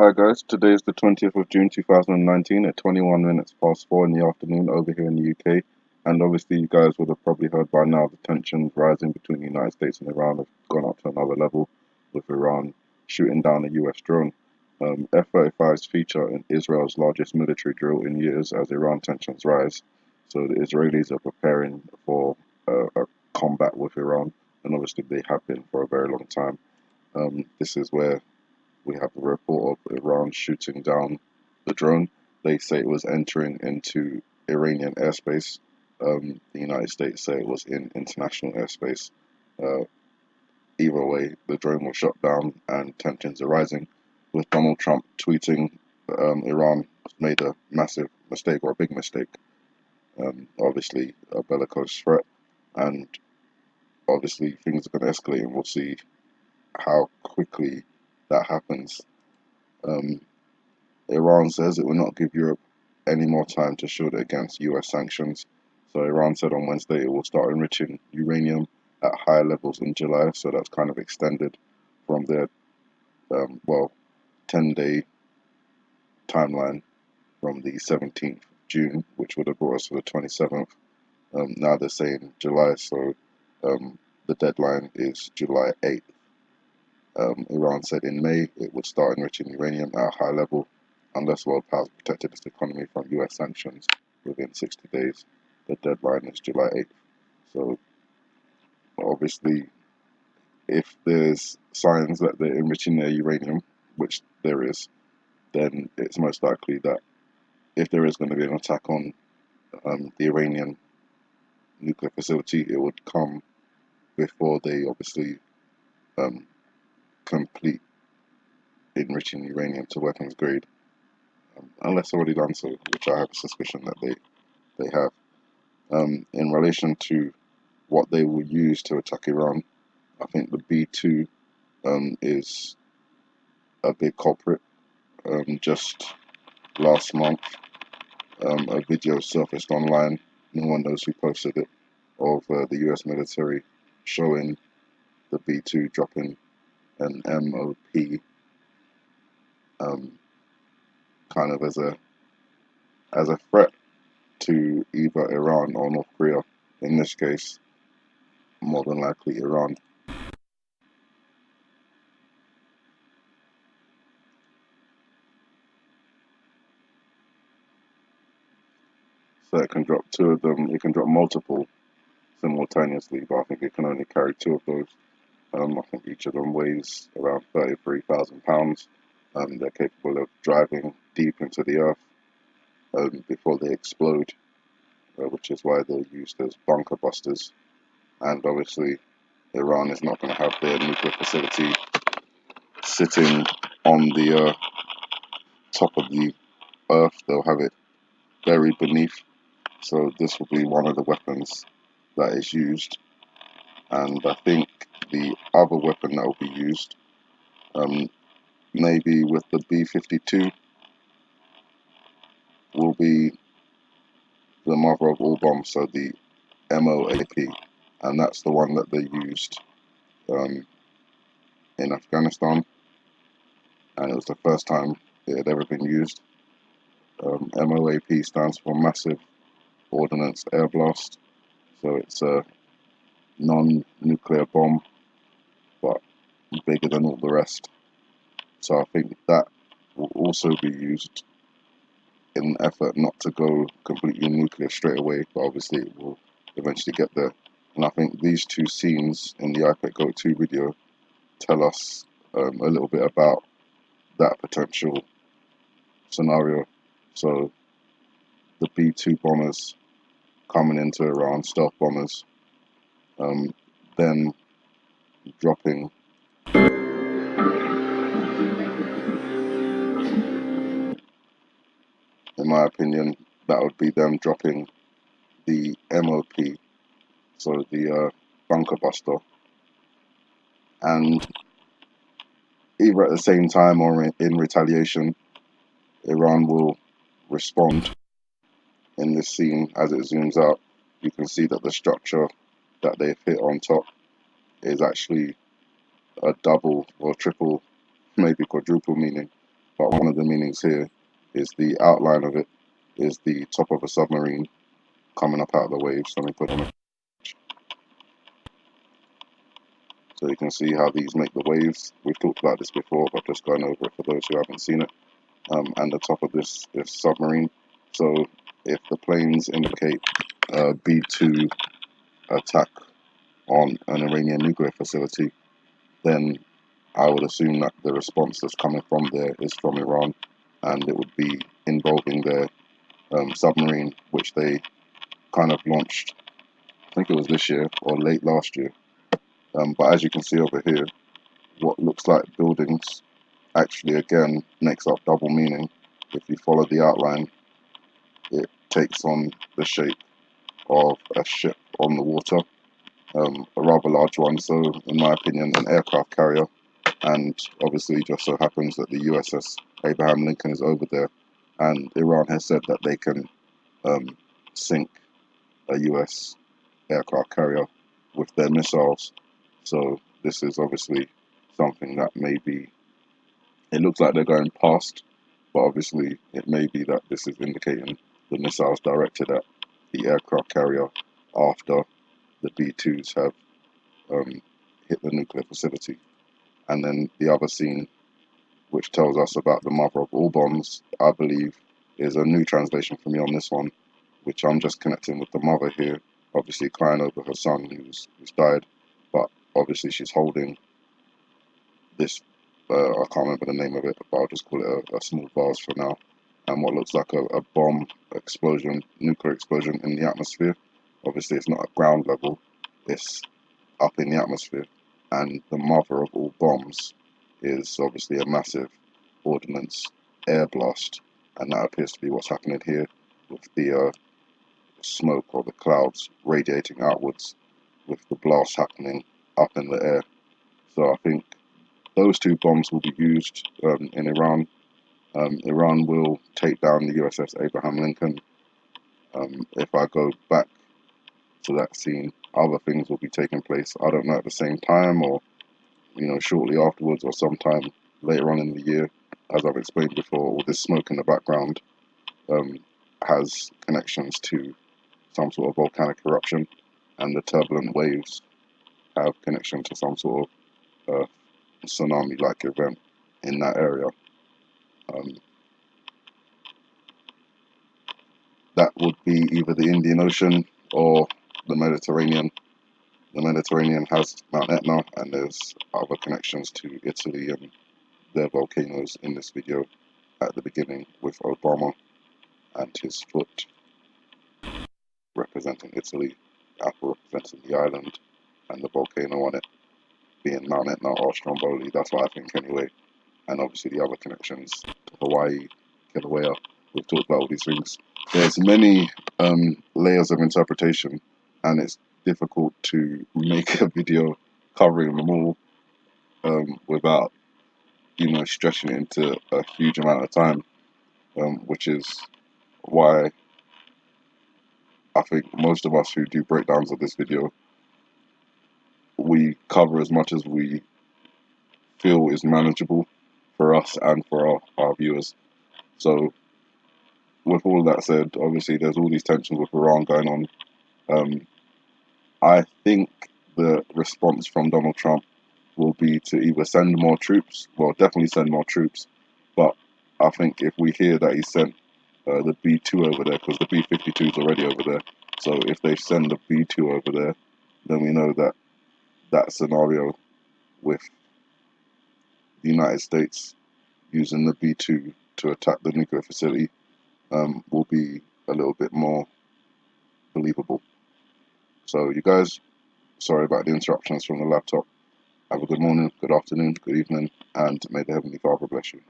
Hi guys, today is the 20th of June 2019 at 21 minutes past 4 in the afternoon over here in the UK. And obviously, you guys would have probably heard by now the tensions rising between the United States and Iran have gone up to another level, with Iran shooting down a US drone. F-35s feature in Israel's largest military drill in years as Iran tensions rise. So the Israelis are preparing for a combat with Iran, and obviously they have been for a very long time. This is where we have a report of Iran shooting down the drone. They say it was entering into Iranian airspace. The United States say it was in international airspace. Uh, Either way, the drone was shot down and tensions are rising. With Donald Trump tweeting, Iran made a massive mistake or a big mistake. Obviously, a bellicose threat, and obviously things are going to escalate, and we'll see how quickly that happens. Um, Iran says it will not give Europe any more time to shield it against US sanctions. So Iran said on Wednesday it will start enriching uranium at higher levels in July. So that's kind of extended from their 10-day timeline from the 17th of June, which would have brought us to the 27th. Now they're saying July, so the deadline is July 8th. Iran said in May it would start enriching uranium at a high level unless world powers protected its economy from US sanctions within 60 days. The deadline is July 8th. So obviously, if there's signs that they're enriching their uranium, which there is, then it's most likely that if there is going to be an attack on the Iranian nuclear facility, it would come before they obviously um, complete enriching uranium to weapons grade, unless already done so, which I have a suspicion that they have. In relation to what they will use to attack Iran, I think the B-2 is a big culprit. Just last month, a video surfaced online, no one knows who posted it, of the US military showing the B-2 dropping an MOP, kind of as a threat to either Iran or North Korea. In this case, more than likely Iran. So it can drop two of them, it can drop multiple simultaneously, but I think it can only carry two of those. I think each of them weighs around 33,000 pounds. They're capable of driving deep into the earth before they explode, which is why they're used as bunker busters. And obviously, Iran is not going to have their nuclear facility sitting on the top of the earth. They'll have it buried beneath. So this will be one of the weapons that is used. And I think the other weapon that will be used, maybe with the B-52, will be the mother of all bombs, so the MOAP, and that's the one that they used um, in Afghanistan, and it was the first time it had ever been used. MOAP stands for Massive Ordnance Air Blast, so it's a non-nuclear bomb, but bigger than all the rest. So I think that will also be used in an effort not to go completely nuclear straight away, but obviously it will eventually get there. And I think these two scenes in the iPad Go 2 video tell us a little bit about that potential scenario. So the B-2 bombers coming into Iran, stealth bombers, then dropping in my opinion, that would be them dropping the MOP, so the bunker buster, and either at the same time or in retaliation, Iran will respond. In this scene, as it zooms out, you can see that the structure that they've hit on top is actually a double or triple, maybe quadruple meaning but one of the meanings here is the outline of it is the top of a submarine coming up out of the waves. Let me put on. So you can see how these make the waves. We've talked about this before, but just going over it for those who haven't seen it. And the top of this submarine. So if the planes indicate B-2 attack on an Iranian nuclear facility, then I would assume that the response that's coming from there is from Iran, and it would be involving their submarine, which they kind of launched, I think it was this year or late last year. But as you can see over here, what looks like buildings actually again makes up double meaning. If you follow the outline, it takes on the shape of a ship on the water, a rather large one, so in my opinion an aircraft carrier, and obviously just so happens that the USS Abraham Lincoln is over there, and Iran has said that they can sink a US aircraft carrier with their missiles. So this is obviously something that maybe, it looks like they're going past, but obviously it may be that this is indicating the missiles directed at the aircraft carrier after the B-2s have hit the nuclear facility. And then the other scene, which tells us about the mother of all bombs, I believe, is a new translation for me on this one, which I'm just connecting with the mother here, obviously crying over her son who's died, but obviously she's holding this, I can't remember the name of it, but I'll just call it a small vase for now, and what looks like a bomb explosion, nuclear explosion in the atmosphere. Obviously it's not at ground level, it's up in the atmosphere, and the mother of all bombs is obviously a massive ordnance air blast, and that appears to be what's happening here with the smoke or the clouds radiating outwards with the blast happening up in the air. So I think those two bombs will be used in Iran. Iran will take down the USS Abraham Lincoln. If I go back to that scene, other things will be taking place. I don't know, at the same time, or shortly afterwards, or sometime later on in the year. As I've explained before, all this smoke in the background has connections to some sort of volcanic eruption, and the turbulent waves have connection to some sort of tsunami-like event in that area. That would be either the Indian Ocean or the Mediterranean. The Mediterranean has Mount Etna, and there's other connections to Italy and their volcanoes in this video at the beginning, with Obama and his foot representing Italy, apple representing the island, and the volcano on it being Mount Etna or Stromboli. That's what I think anyway. And obviously the other connections to Hawaii, Kilauea. We've talked about all these things. There's many layers of interpretation, and it's difficult to make a video covering them all without stretching it into a huge amount of time, which is why I think most of us who do breakdowns of this video, we cover as much as we feel is manageable for us and for our viewers. So with all of that said, obviously there's all these tensions with Iran going on. I think the response from Donald Trump will be to either send more troops, well, definitely send more troops, but I think if we hear that he sent the B-2 over there, because the B-52 is already over there, so if they send the B-2 over there, then we know that that scenario with the United States using the B-2 to attack the nuclear facility will be a little bit more believable. So you guys, sorry about the interruptions from the laptop. Have a good morning, good afternoon, good evening, and may the Heavenly Father bless you.